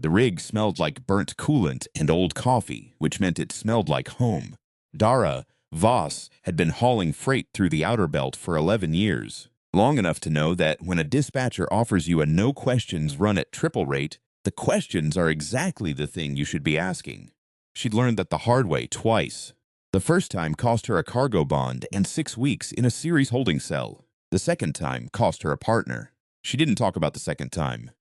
The rig smelled like burnt coolant and old coffee, which meant it smelled like home. Dara Voss had been hauling freight through the outer belt for 11 years, long enough to know that when a dispatcher offers you a no-questions run at triple rate, the questions are exactly the thing you should be asking. She'd learned that the hard way twice. The first time cost her a cargo bond and 6 weeks in a series holding cell. The second time cost her a partner. She didn't talk about the second time.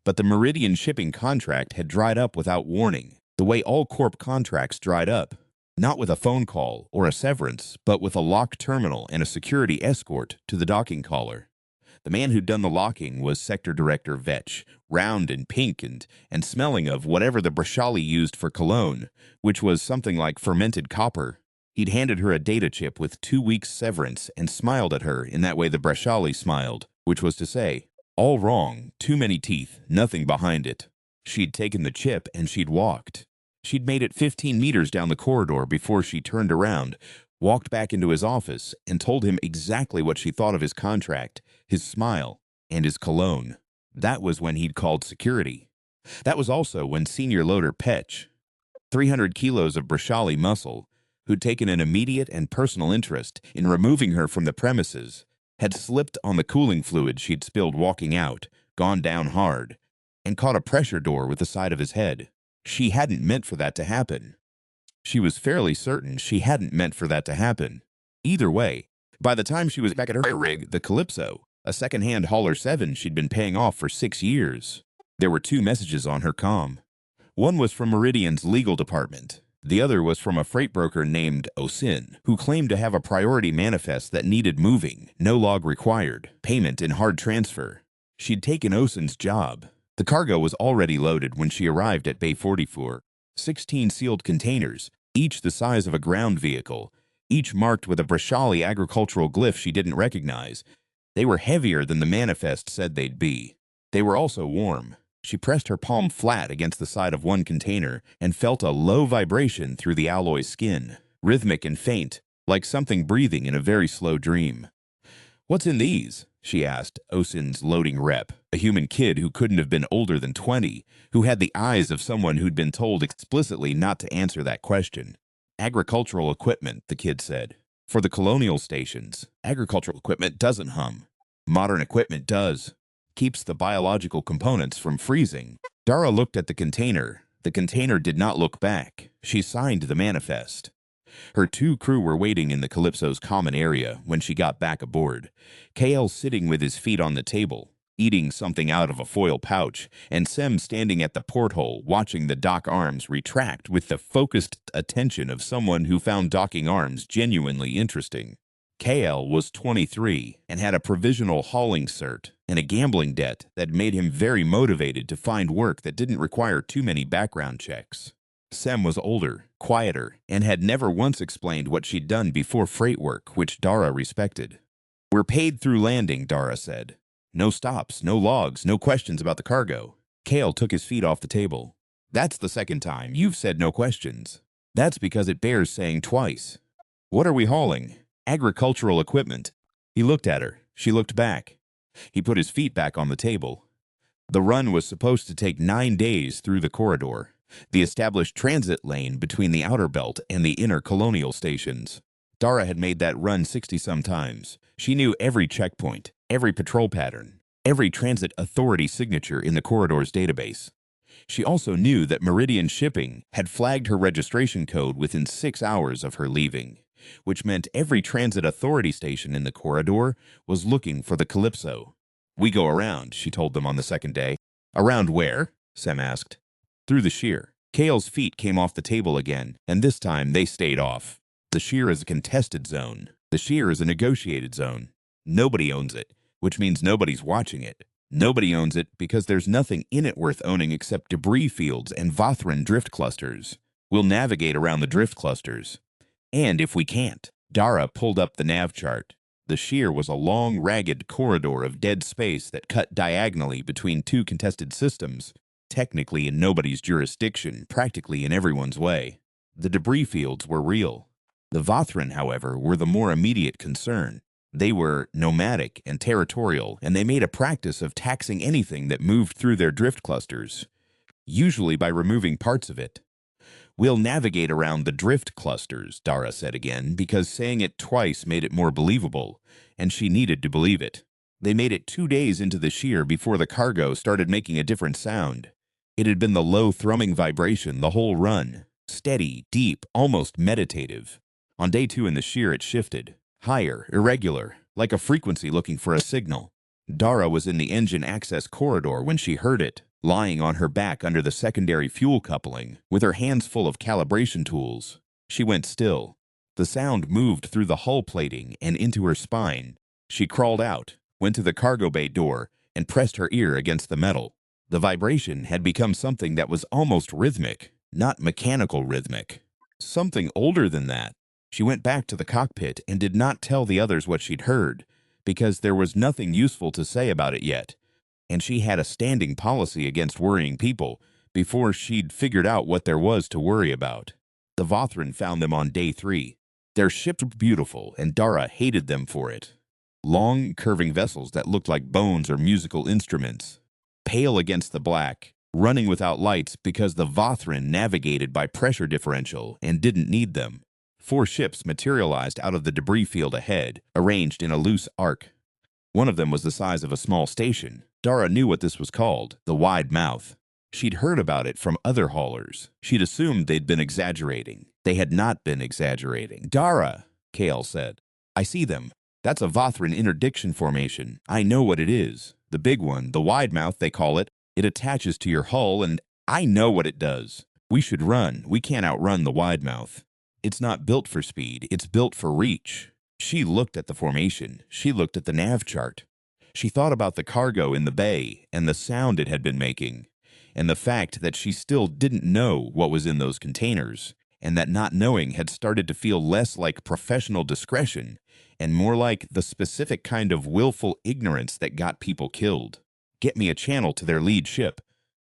But the Meridian shipping contract had dried up without warning, the way all corp contracts dried up. Not with a phone call or a severance, but with a locked terminal and a security escort to the docking caller. The man who'd done the locking was Sector Director Vetch, round and pink and smelling of whatever the Brashali used for cologne, which was something like fermented copper. He'd handed her a data chip with 2 weeks severance and smiled at her in that way the Brashali smiled, which was to say, all wrong, too many teeth, nothing behind it. She'd taken the chip and she'd walked. She'd made it 15 meters down the corridor before she turned around, walked back into his office, and told him exactly what she thought of his contract, his smile, and his cologne. That was when he'd called security. That was also when senior loader Petch, 300 kilos of Brashali muscle, who'd taken an immediate and personal interest in removing her from the premises, had slipped on the cooling fluid she'd spilled walking out, gone down hard, and caught a pressure door with the side of his head. She hadn't meant for that to happen. She was fairly certain she hadn't meant for that to happen. Either way, by the time she was back at her rig, the Calypso, a second-hand Hauler 7 she'd been paying off for 6 years, there were 2 messages on her comm. One was from Meridian's legal department. The other was from a freight broker named Osin, who claimed to have a priority manifest that needed moving, no log required, payment in hard transfer. She'd taken Osin's job. The cargo was already loaded when she arrived at Bay 44. 16 sealed containers, each the size of a ground vehicle, each marked with a Brashali agricultural glyph she didn't recognize. They were heavier than the manifest said they'd be. They were also warm. She pressed her palm flat against the side of one container and felt a low vibration through the alloy skin, rhythmic and faint, like something breathing in a very slow dream. "What's in these?" she asked Osin's loading rep, a human kid who couldn't have been older than 20, who had the eyes of someone who'd been told explicitly not to answer that question. "Agricultural equipment," the kid said. "For the colonial stations, agricultural equipment doesn't hum. Modern equipment does. Keeps the biological components from freezing." Dara looked at the container. The container did not look back. She signed the manifest. Her 2 crew were waiting in the Calypso's common area when she got back aboard. KL sitting with his feet on the table, eating something out of a foil pouch, and Sem standing at the porthole watching the dock arms retract with the focused attention of someone who found docking arms genuinely interesting. KL was 23 and had a provisional hauling cert and a gambling debt that made him very motivated to find work that didn't require too many background checks. Sem was older, quieter, and had never once explained what she'd done before freight work, which Dara respected. "We're paid through landing," Dara said. "No stops, no logs, no questions about the cargo." Kale took his feet off the table. "That's the second time you've said no questions. That's because it bears saying twice. What are we hauling?" "Agricultural equipment." He looked at her. She looked back. He put his feet back on the table. The run was supposed to take 9 days through the corridor, the established transit lane between the outer belt and the inner colonial stations. Dara had made that run 60-some times. She knew every checkpoint, every patrol pattern, every transit authority signature in the corridor's database. She also knew that Meridian Shipping had flagged her registration code within 6 hours of her leaving, which meant every transit authority station in the corridor was looking for the Calypso. "We go around," she told them on the second day. "Around where?" Sem asked. "Through the shear." Kale's feet came off the table again, and this time they stayed off. The shear is a contested zone. The shear is a negotiated zone. Nobody owns it, which means nobody's watching it. Nobody owns it because there's nothing in it worth owning except debris fields and Vothran drift clusters. We'll navigate around the drift clusters. And if we can't, Dara pulled up the nav chart. The shear was a long, ragged corridor of dead space that cut diagonally between 2 contested systems, technically in nobody's jurisdiction, practically in everyone's way. The debris fields were real. The Vothran, however, were the more immediate concern. They were nomadic and territorial, and they made a practice of taxing anything that moved through their drift clusters. usually by removing parts of it. We'll navigate around the drift clusters, Dara said again, because saying it twice made it more believable, and she needed to believe it. They made it 2 days into the shear before the cargo started making a different sound. It had been the low thrumming vibration the whole run, steady, deep, almost meditative. On day 2 in the shear it shifted, higher, irregular, like a frequency looking for a signal. Dara was in the engine access corridor when she heard it, lying on her back under the secondary fuel coupling, with her hands full of calibration tools. She went still. The sound moved through the hull plating and into her spine. She crawled out, went to the cargo bay door, and pressed her ear against the metal. The vibration had become something that was almost rhythmic, not mechanical rhythmic. Something older than that. She went back to the cockpit and did not tell the others what she'd heard, because there was nothing useful to say about it yet, and she had a standing policy against worrying people before she'd figured out what there was to worry about. The Vothran found them on day 3. Their ship was beautiful, and Dara hated them for it. Long, curving vessels that looked like bones or musical instruments, pale against the black, running without lights because the Vothran navigated by pressure differential and didn't need them. 4 ships materialized out of the debris field ahead, arranged in a loose arc. One of them was the size of a small station. Dara knew what this was called, the wide mouth. She'd heard about it from other haulers. She'd assumed they'd been exaggerating. They had not been exaggerating. "Dara," Kale said, "I see them. That's a Vothran interdiction formation. I know what it is. The big one, the wide mouth they call it. It attaches to your hull, and I know what it does. We should run. We can't outrun the wide mouth. It's not built for speed. It's built for reach." She looked at the formation. She looked at the nav chart. She thought about the cargo in the bay and the sound it had been making, and the fact that she still didn't know what was in those containers, and that not knowing had started to feel less like professional discretion and more like the specific kind of willful ignorance that got people killed. "Get me a channel to their lead ship.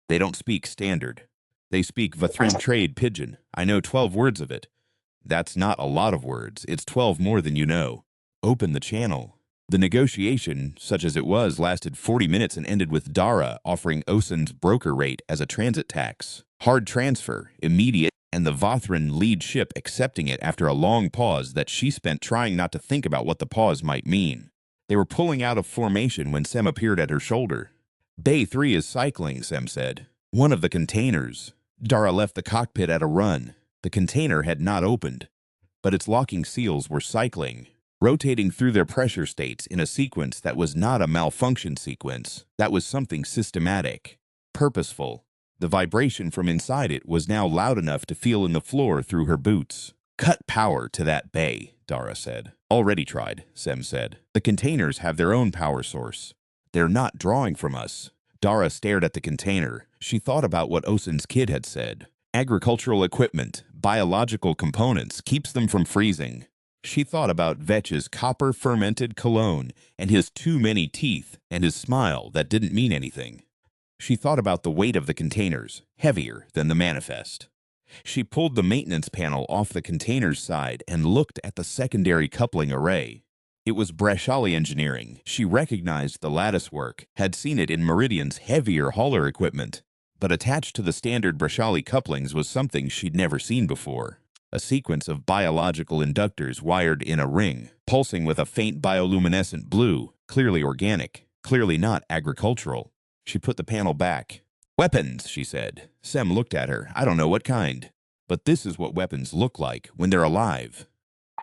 They don't speak standard. They speak Vothran trade pidgin. I know 12 words of it. That's not a lot of words. It's 12 more than you know. Open the channel." The negotiation, such as it was, lasted 40 minutes and ended with Dara offering Osen's broker rate as a transit tax. Hard transfer, immediate, and the Vothran lead ship accepting it after a long pause that she spent trying not to think about what the pause might mean. They were pulling out of formation when Sem appeared at her shoulder. "Bay 3 is cycling," Sem said. "One of the containers." Dara left the cockpit at a run. The container had not opened, but its locking seals were cycling, rotating through their pressure states in a sequence that was not a malfunction sequence. That was something systematic, purposeful. The vibration from inside it was now loud enough to feel in the floor through her boots. "Cut power to that bay," Dara said. "Already tried," Sem said. "The containers have their own power source. They're not drawing from us." Dara stared at the container. She thought about what Osen's kid had said. Agricultural equipment, biological components, keeps them from freezing. She thought about Vetch's copper-fermented cologne and his too many teeth and his smile that didn't mean anything. She thought about the weight of the containers, heavier than the manifest. She pulled the maintenance panel off the container's side and looked at the secondary coupling array. It was Brashali engineering. She recognized the lattice work, had seen it in Meridian's heavier hauler equipment. But attached to the standard Brashali couplings was something she'd never seen before. A sequence of biological inductors wired in a ring, pulsing with a faint bioluminescent blue, clearly organic, clearly not agricultural. She put the panel back. "Weapons," she said. Sem looked at her. "I don't know what kind. But this is what weapons look like when they're alive."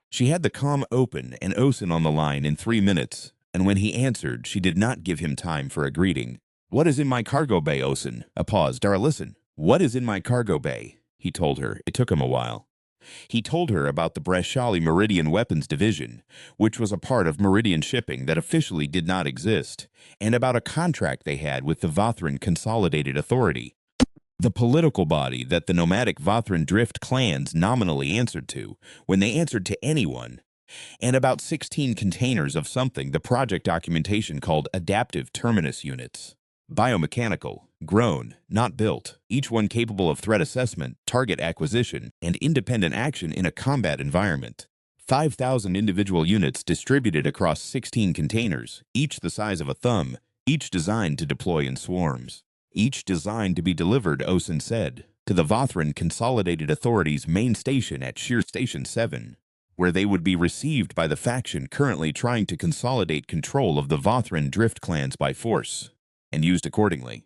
She had the comm open and Osen on the line in 3 minutes, and when he answered, she did not give him time for a greeting. "What is in my cargo bay, Osen?" A pause. "Dara, listen. What is in my cargo bay?" He told her. It took him a while. He told her about the Brashali Meridian Weapons Division, which was a part of Meridian Shipping that officially did not exist, and about a contract they had with the Vothran Consolidated Authority, the political body that the nomadic Vothran Drift clans nominally answered to, when they answered to anyone, and about 16 containers of something the project documentation called adaptive terminus units. Biomechanical, grown, not built, each one capable of threat assessment, target acquisition, and independent action in a combat environment. 5,000 individual units distributed across 16 containers, each the size of a thumb, each designed to deploy in swarms. each designed to be delivered, Osen said, to the Vothran Consolidated Authority's main station at Shear Station 7, where they would be received by the faction currently trying to consolidate control of the Vothran drift clans by force, and used accordingly.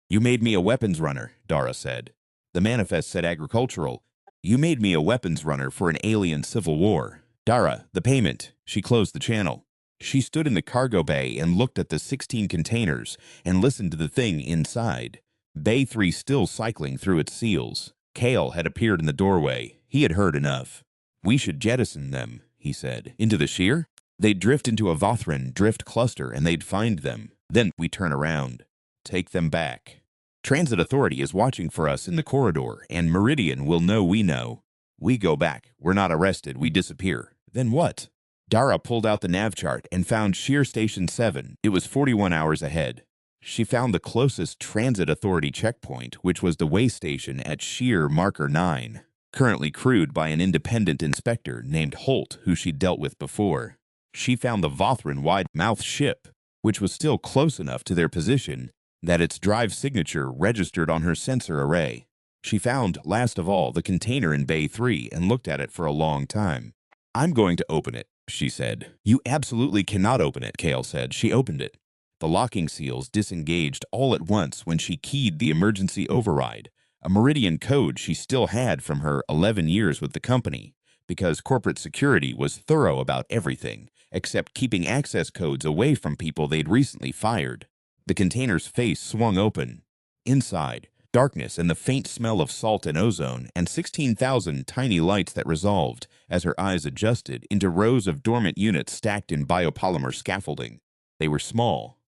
You made me a weapons runner, Dara said. The manifest said agricultural. You made me a weapons runner for an alien civil war. Dara, the payment. She closed the channel. She stood in the cargo bay and looked at the 16 containers and listened to the thing inside. Bay 3 still cycling through its seals. Kale had appeared in the doorway. He had heard enough. We should jettison them, he said. Into the shear? They'd drift into a Vothran drift cluster and they'd find them. Then we turn around. Take them back. Transit Authority is watching for us in the corridor, and Meridian will know we know. We go back. We're not arrested. We disappear. Then what? Dara pulled out the nav chart and found Shear Station 7. It was 41 hours ahead. She found the closest Transit Authority checkpoint, which was the way station at Shear Marker 9, currently crewed by an independent inspector named Holt, who she'd dealt with before. She found the Vothran wide-mouth ship, which was still close enough to their position that its drive signature registered on her sensor array. She found, last of all, the container in Bay 3 and looked at it for a long time. I'm going to open it, she said. You absolutely cannot open it, Kale said. She opened it. The locking seals disengaged all at once when she keyed the emergency override, a Meridian code she still had from her 11 years with the company, because corporate security was thorough about everything, except keeping access codes away from people they'd recently fired. The container's face swung open. Inside, darkness and the faint smell of salt and ozone, and 16,000 tiny lights that resolved, as her eyes adjusted, into rows of dormant units stacked in biopolymer scaffolding. They were small,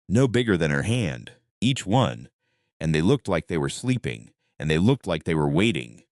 no bigger than her hand, each one, and they looked like they were sleeping, and they looked like they were waiting.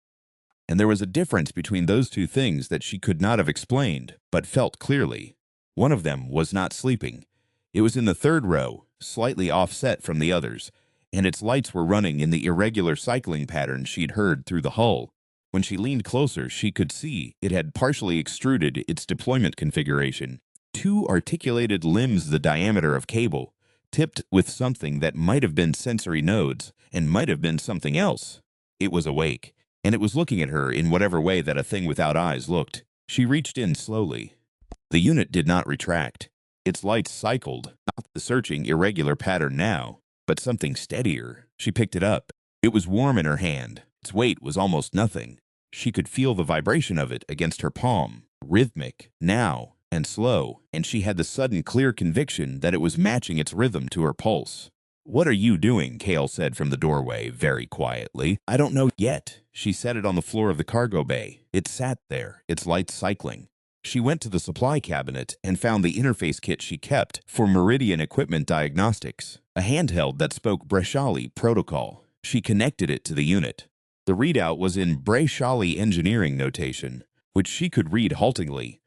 And there was a difference between those two things that she could not have explained, but felt clearly. One of them was not sleeping. It was in the third row, slightly offset from the others, and its lights were running in the irregular cycling pattern she'd heard through the hull. When she leaned closer, she could see it had partially extruded its deployment configuration. 2 articulated limbs the diameter of cable, tipped with something that might have been sensory nodes and might have been something else. It was awake, and it was looking at her in whatever way that a thing without eyes looked. She reached in slowly. The unit did not retract. Its lights cycled, not the searching, irregular pattern now, but something steadier. She picked it up. It was warm in her hand. Its weight was almost nothing. She could feel the vibration of it against her palm, rhythmic, now, and slow, and she had the sudden clear conviction that it was matching its rhythm to her pulse. What are you doing? Kale said from the doorway, very quietly. I don't know yet. She set it on the floor of the cargo bay. It sat there, its lights cycling. She went to the supply cabinet and found the interface kit she kept for Meridian Equipment Diagnostics, a handheld that spoke Breshali protocol. She connected it to the unit. The readout was in Breshali engineering notation, which she could read haltingly,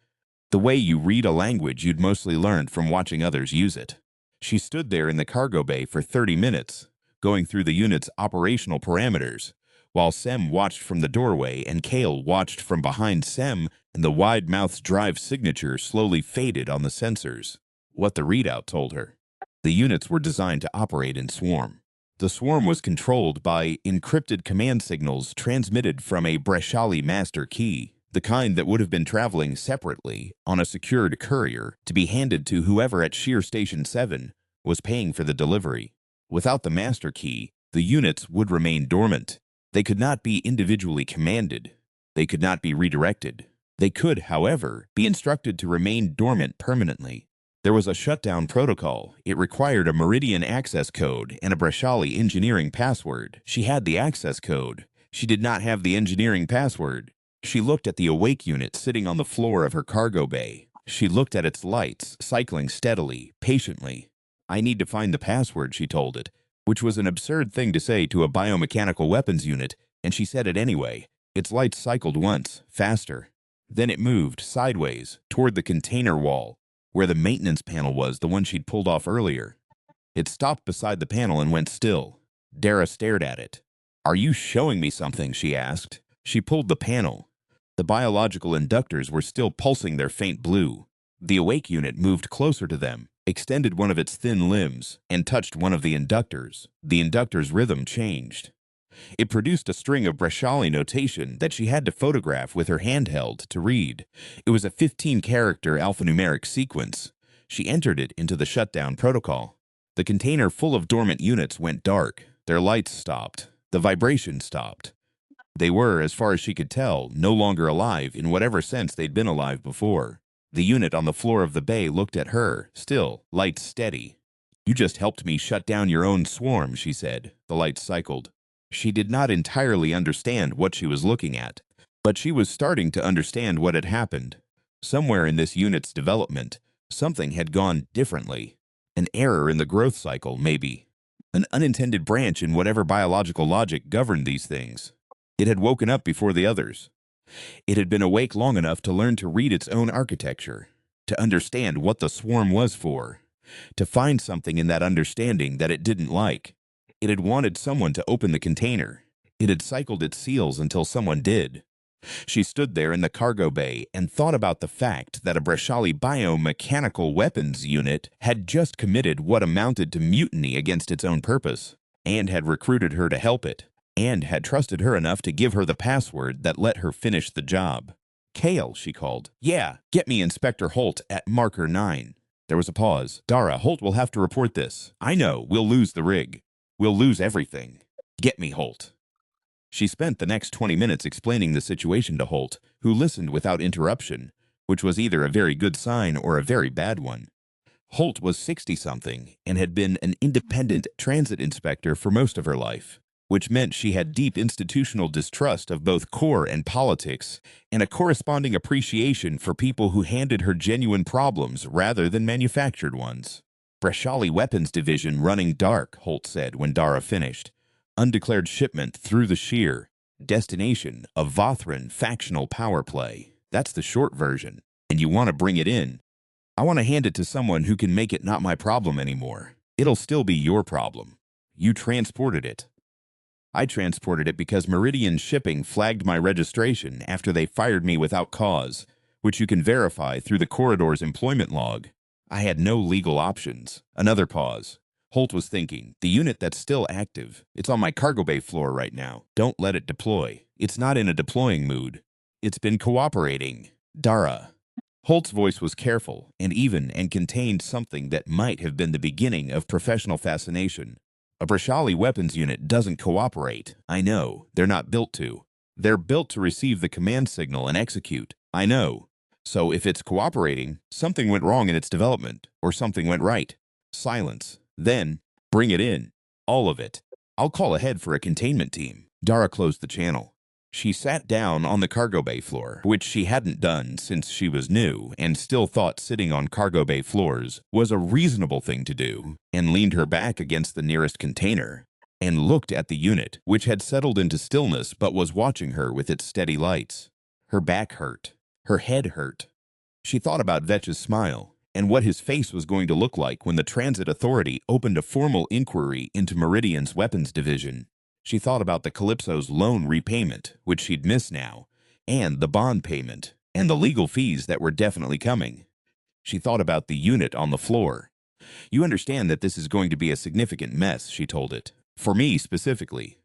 the way you read a language you'd mostly learned from watching others use it. She stood there in the cargo bay for 30 minutes, going through the unit's operational parameters, while Sem watched from the doorway and Kale watched from behind Sem, and the wide-mouthed drive signature slowly faded on the sensors. What the readout told her. The units were designed to operate in swarm. The swarm was controlled by encrypted command signals transmitted from a Breshali master key, the kind that would have been traveling separately on a secured courier to be handed to whoever at Shear Station 7 was paying for the delivery. Without the master key, the units would remain dormant. They could not be individually commanded. They could not be redirected. They could, however, be instructed to remain dormant permanently. There was a shutdown protocol. It required a Meridian access code and a Breshali engineering password. She had the access code. She did not have the engineering password. She looked at the awake unit sitting on the floor of her cargo bay. She looked at its lights, cycling steadily, patiently. I need to find the password, she told it, which was an absurd thing to say to a biomechanical weapons unit, and she said it anyway. Its lights cycled once, faster. Then it moved sideways toward the container wall, where the maintenance panel was, the one she'd pulled off earlier. It stopped beside the panel and went still. Dara stared at it. Are you showing me something? She asked. She pulled the panel. The biological inductors were still pulsing their faint blue. The awake unit moved closer to them, extended one of its thin limbs, and touched one of the inductors. The inductor's rhythm changed. It produced a string of Brashali notation that she had to photograph with her handheld to read. It was a 15-character alphanumeric sequence. She entered it into the shutdown protocol. The container full of dormant units went dark. Their lights stopped. The vibration stopped. They were, as far as she could tell, no longer alive in whatever sense they'd been alive before. The unit on the floor of the bay looked at her, still, lights steady. "You just helped me shut down your own swarm," she said. The lights cycled. She did not entirely understand what she was looking at, but she was starting to understand what had happened. Somewhere in this unit's development, something had gone differently. An error in the growth cycle, maybe. An unintended branch in whatever biological logic governed these things. It had woken up before the others. It had been awake long enough to learn to read its own architecture, to understand what the swarm was for, to find something in that understanding that it didn't like. It had wanted someone to open the container. It had cycled its seals until someone did. She stood there in the cargo bay and thought about the fact that a Brashali biomechanical weapons unit had just committed what amounted to mutiny against its own purpose, and had recruited her to help it, and had trusted her enough to give her the password that let her finish the job. "Kale," she called. "Yeah, get me Inspector Holt at marker 9. There was a pause. "Dara, Holt will have to report this. I know, we'll lose the rig. We'll lose everything. Get me Holt." She spent the next 20 minutes explaining the situation to Holt, who listened without interruption, which was either a very good sign or a very bad one. Holt was 60-something and had been an independent transit inspector for most of her life, which meant she had deep institutional distrust of both core and politics, and a corresponding appreciation for people who handed her genuine problems rather than manufactured ones. "Brashali Weapons Division running dark," Holt said when Dara finished. "Undeclared shipment through the shear. Destination, a Vothran factional power play. That's the short version. And you want to bring it in. I want to hand it to someone who can make it not my problem anymore. It'll still be your problem. You transported it." "I transported it because Meridian Shipping flagged my registration after they fired me without cause, which you can verify through the corridor's employment log. I had no legal options." Another pause. Holt was thinking, "The unit that's still active, it's on my cargo bay floor right now. Don't let it deploy. It's not in a deploying mood. It's been cooperating. Dara." Holt's voice was careful and even and contained something that might have been the beginning of professional fascination. "A Brashali weapons unit doesn't cooperate. I know. They're not built to. They're built to receive the command signal and execute. I know. So if it's cooperating, something went wrong in its development, or something went right." Silence. Then, "Bring it in. All of it. I'll call ahead for a containment team." Dara closed the channel. She sat down on the cargo bay floor, which she hadn't done since she was new and still thought sitting on cargo bay floors was a reasonable thing to do, and leaned her back against the nearest container, and looked at the unit, which had settled into stillness but was watching her with its steady lights. Her back hurt. Her head hurt. She thought about Vetch's smile, and what his face was going to look like when the Transit Authority opened a formal inquiry into Meridian's weapons division. She thought about the Calypso's loan repayment, which she'd miss now, and the bond payment, and the legal fees that were definitely coming. She thought about the unit on the floor. "You understand that this is going to be a significant mess," she told it. "For me, specifically.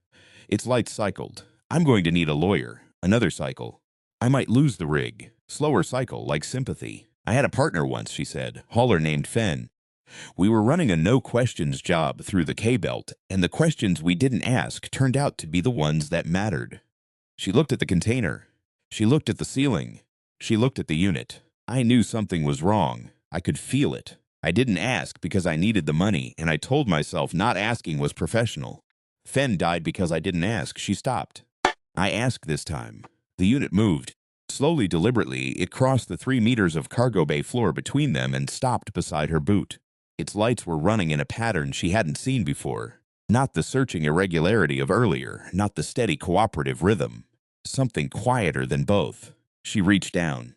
Its lights cycled. I'm going to need a lawyer. Another cycle. I might lose the rig. Slower cycle, like sympathy. I had a partner once," she said, "hauler named Fen. We were running a no-questions job through the K-Belt, and the questions we didn't ask turned out to be the ones that mattered." She looked at the container. She looked at the ceiling. She looked at the unit. "I knew something was wrong. I could feel it. I didn't ask because I needed the money, and I told myself not asking was professional. Fen died because I didn't ask." She stopped. "I asked this time." The unit moved. Slowly, deliberately, it crossed the 3 meters of cargo bay floor between them and stopped beside her boot. Its lights were running in a pattern she hadn't seen before. Not the searching irregularity of earlier, not the steady cooperative rhythm. Something quieter than both. She reached down.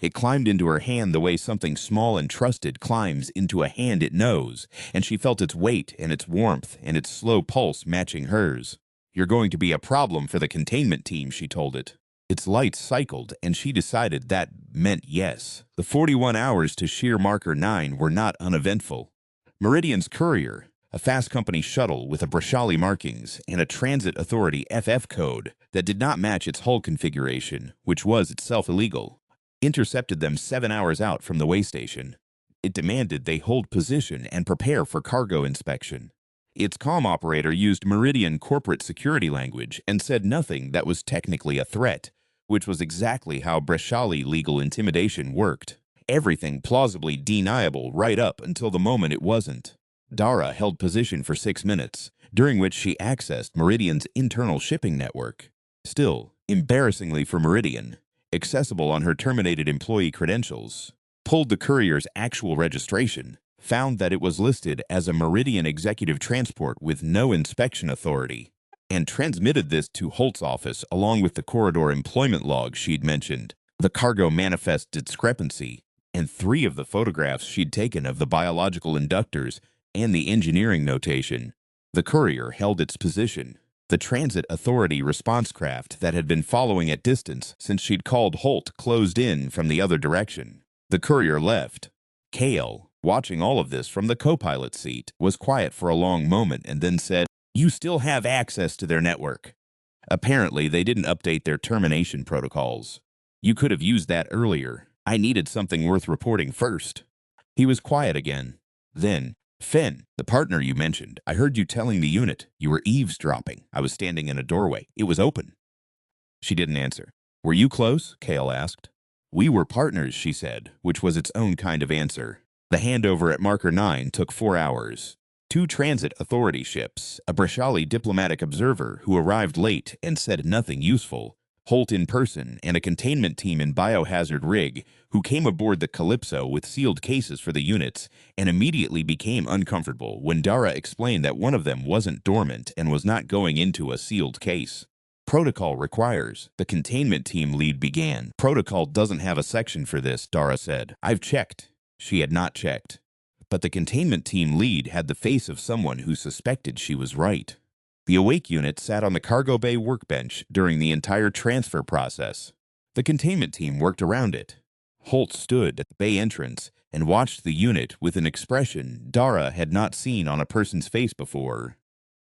It climbed into her hand the way something small and trusted climbs into a hand it knows, and she felt its weight and its warmth and its slow pulse matching hers. "You're going to be a problem for the containment team," she told it. Its lights cycled, and she decided that meant yes. The 41 hours to sheer marker 9 were not uneventful. Meridian's courier, a fast company shuttle with a Brashali markings and a transit authority FF code that did not match its hull configuration, which was itself illegal, intercepted them 7 hours out from the way station. It demanded they hold position and prepare for cargo inspection. Its comm operator used Meridian corporate security language and said nothing that was technically a threat, which was exactly how Brashali legal intimidation worked. Everything plausibly deniable right up until the moment it wasn't. Dara held position for 6 minutes, during which she accessed Meridian's internal shipping network. Still, embarrassingly for Meridian, accessible on her terminated employee credentials, pulled the courier's actual registration, found that it was listed as a Meridian executive transport with no inspection authority, and transmitted this to Holt's office along with the corridor employment log she'd mentioned, the cargo manifest discrepancy, and 3 of the photographs she'd taken of the biological inductors and the engineering notation. The courier held its position. The transit authority response craft that had been following at distance since she'd called Holt closed in from the other direction. The courier left. Kale, watching all of this from the co-pilot seat, was quiet for a long moment and then said, "You still have access to their network." Apparently, they didn't update their termination protocols. "You could have used that earlier. I needed something worth reporting first." He was quiet again. Then, "Finn, the partner you mentioned, I heard you telling the unit you were eavesdropping. I was standing in a doorway. It was open." She didn't answer. "Were you close?" Kale asked. "We were partners," she said, which was its own kind of answer. The handover at Marker 9 took 4 hours. 2 transit authority ships, a Brashali diplomatic observer who arrived late and said nothing useful, Holt in person, and a containment team in biohazard rig who came aboard the Calypso with sealed cases for the units and immediately became uncomfortable when Dara explained that one of them wasn't dormant and was not going into a sealed case. "Protocol requires," the containment team lead began. "Protocol doesn't have a section for this," Dara said. "I've checked." She had not checked. But the containment team lead had the face of someone who suspected she was right. The Awake unit sat on the cargo bay workbench during the entire transfer process. The containment team worked around it. Holt stood at the bay entrance and watched the unit with an expression Dara had not seen on a person's face before.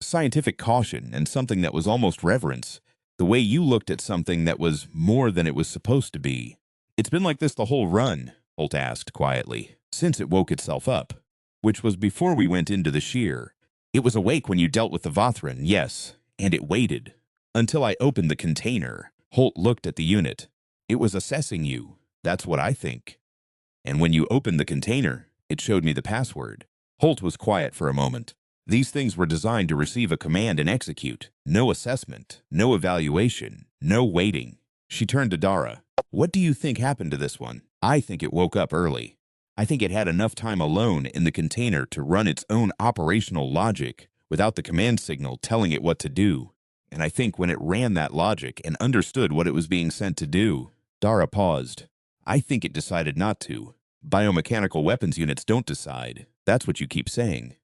Scientific caution and something that was almost reverence, the way you looked at something that was more than it was supposed to be. "It's been like this the whole run?" Holt asked quietly. "Since it woke itself up, which was before we went into the shear. It was awake when you dealt with the Vothran, yes, and it waited. Until I opened the container." Holt looked at the unit. "It was assessing you. That's what I think. And when you opened the container, it showed me the password." Holt was quiet for a moment. These things were designed to receive a command and execute. No assessment, no evaluation, no waiting. She turned to Dara. "What do you think happened to this one?" "I think it woke up early. I think it had enough time alone in the container to run its own operational logic without the command signal telling it what to do. And I think when it ran that logic and understood what it was being sent to do..." Dara paused. "I think it decided not to. Biomechanical weapons units don't decide. That's what you keep saying."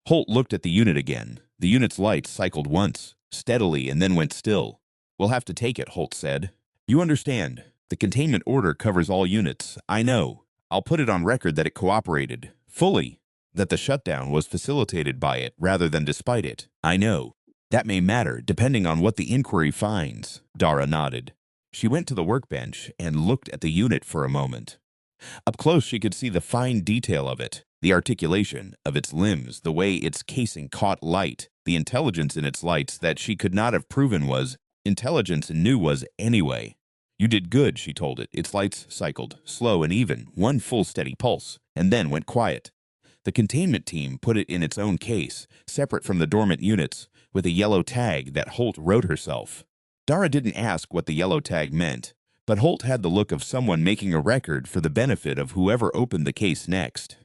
Holt looked at the unit again. The unit's lights cycled once, steadily, and then went still. "We'll have to take it," Holt said. "You understand. The containment order covers all units. I know. I'll put it on record that it cooperated, fully, that the shutdown was facilitated by it rather than despite it. I know. That may matter depending on what the inquiry finds." Dara nodded. She went to the workbench and looked at the unit for a moment. Up close she could see the fine detail of it, the articulation of its limbs, the way its casing caught light, the intelligence in its lights that she could not have proven was intelligence and knew was anyway. "You did good," she told it. Its lights cycled, slow and even, one full steady pulse, and then went quiet. The containment team put it in its own case, separate from the dormant units, with a yellow tag that Holt wrote herself. Dara didn't ask what the yellow tag meant, but Holt had the look of someone making a record for the benefit of whoever opened the case next.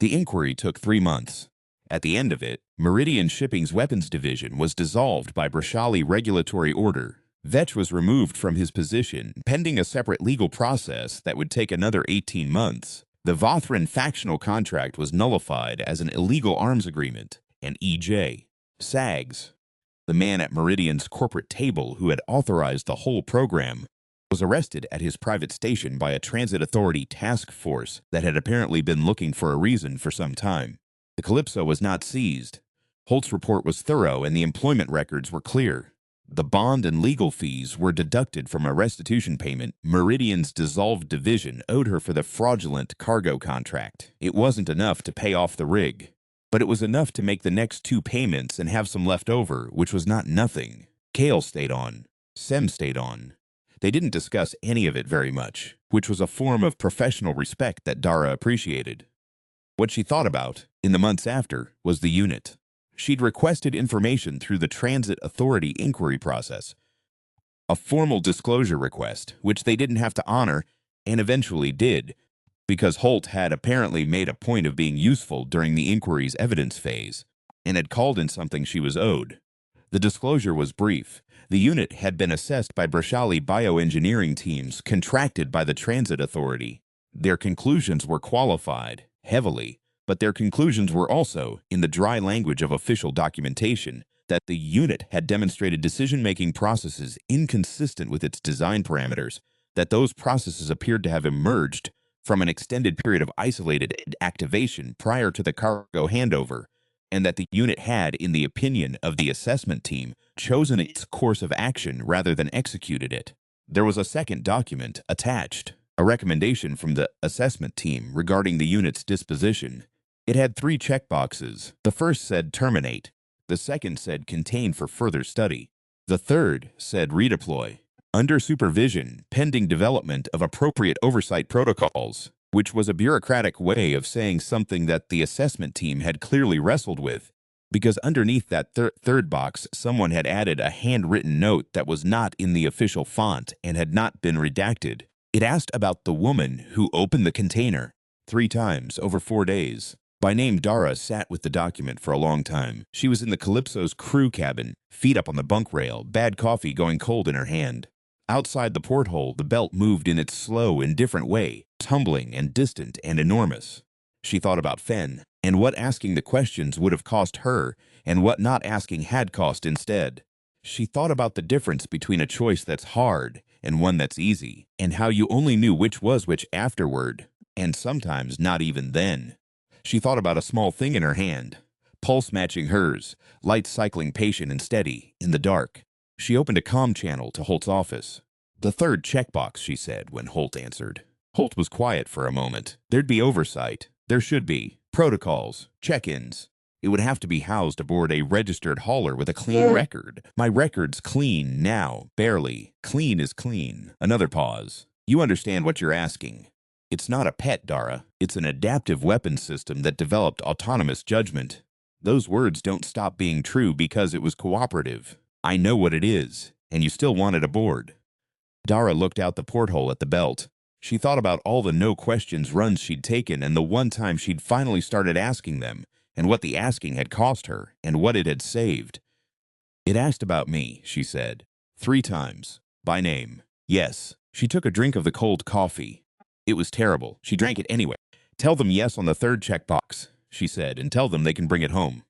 The inquiry took 3 months. At the end of it, Meridian Shipping's weapons division was dissolved by Brashali regulatory order. Vetch was removed from his position, pending a separate legal process that would take another 18 months. The Vothran factional contract was nullified as an illegal arms agreement, and E.J. Sags, the man at Meridian's corporate table who had authorized the whole program, was arrested at his private station by a transit authority task force that had apparently been looking for a reason for some time. The Calypso was not seized. Holt's report was thorough and the employment records were clear. The bond and legal fees were deducted from a restitution payment Meridian's dissolved division owed her for the fraudulent cargo contract. It wasn't enough to pay off the rig, but it was enough to make the next 2 payments and have some left over, which was not nothing. Kale stayed on. Sem stayed on. They didn't discuss any of it very much, which was a form of professional respect that Dara appreciated. What she thought about, in the months after, was the unit. She'd requested information through the Transit Authority inquiry process, a formal disclosure request, which they didn't have to honor, and eventually did, because Holt had apparently made a point of being useful during the inquiry's evidence phase, and had called in something she was owed. The disclosure was brief. The unit had been assessed by Brashali bioengineering teams contracted by the Transit Authority. Their conclusions were qualified, heavily, but their conclusions were also, in the dry language of official documentation, that the unit had demonstrated decision-making processes inconsistent with its design parameters, that those processes appeared to have emerged from an extended period of isolated activation prior to the cargo handover, and that the unit had, in the opinion of the assessment team, chosen its course of action rather than executed it. There was a second document attached, a recommendation from the assessment team regarding the unit's disposition. It had 3 checkboxes. The first said terminate. The second said contain for further study. The third said redeploy, under supervision, pending development of appropriate oversight protocols, which was a bureaucratic way of saying something that the assessment team had clearly wrestled with, because underneath that third box, someone had added a handwritten note that was not in the official font and had not been redacted. It asked about the woman who opened the container 3 times over 4 days. By name, Dara sat with the document for a long time. She was in the Calypso's crew cabin, feet up on the bunk rail, bad coffee going cold in her hand. Outside the porthole, the belt moved in its slow, indifferent way, tumbling and distant and enormous. She thought about Fen, and what asking the questions would have cost her, and what not asking had cost instead. She thought about the difference between a choice that's hard and one that's easy, and how you only knew which was which afterward, and sometimes not even then. She thought about a small thing in her hand, pulse matching hers, light cycling patient and steady, in the dark. She opened a comm channel to Holt's office. The third checkbox, she said when Holt answered. Holt was quiet for a moment. There'd be oversight. There should be. Protocols. Check-ins. It would have to be housed aboard a registered hauler with a clean record. My record's clean now, barely. Clean is clean. Another pause. You understand what you're asking. It's not a pet, Dara. It's an adaptive weapons system that developed autonomous judgment. Those words don't stop being true because it was cooperative. I know what it is, and you still want it aboard. Dara looked out the porthole at the belt. She thought about all the no-questions runs she'd taken and the one time she'd finally started asking them, and what the asking had cost her, and what it had saved. It asked about me, she said. 3 times. By name. Yes. She took a drink of the cold coffee. It was terrible. She drank it anyway. Tell them yes on the third checkbox, she said, and tell them they can bring it home.